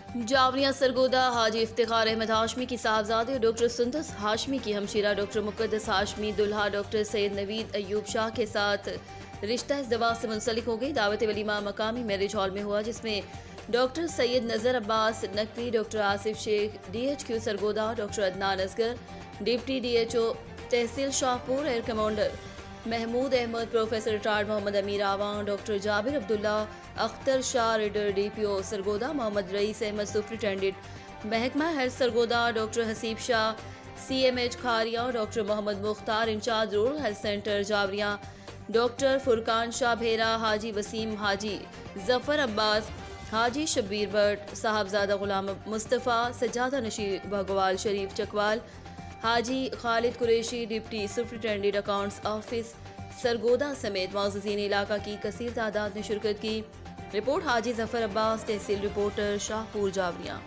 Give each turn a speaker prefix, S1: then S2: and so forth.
S1: जावलिया सरगोदा हाजी इफ्तिखार अहमद हाशमी की साहबजादे और डॉक्टर सुंदस हाशमी की हमशीरा डॉक्टर मुक़द्दस हाशमी दुल्हा डॉक्टर सैयद नवीद अयूब शाह के साथ रिश्ता इस दवा से मुंसलिक हो गई। दावत वलीमा मकामी मैरिज हॉल में हुआ, जिसमें doctor Syed Nazar Abbas Naqvi, doctor Asif Sheikh DHQ Sargodha, doctor Adnan Asghar deputy DHO tehsil Shahpur, air commander Mahmood Ahmad, professor retired Mohammad Amir Awan, doctor Jabir Abdullah, Akhtar Shah reader DPO Sargodha, Mohammad Rais Ahmad superintendent महकमा health Sargodha, doctor Haseeb Shah CMH Kharian, doctor Mohammad Mukhtar incharge rural health centre Jhawarian, doctor Furqan Shah Bhera, Haji Waseem, Haji Zafar Abbas, Haji Shabbir Bhatt, Sahibzada Ghulam Mustafa, सज्जादा नशी Bhagwal Sharif Chakwal, Haji Khalid Qureshi deputy superintendent accounts office Sargodha समेत मौजूदीन इलाका की कसीर तादाद ने शिरकत की। Report Haji Zafar Abbas, tehsil reporter Shahpur Javeria.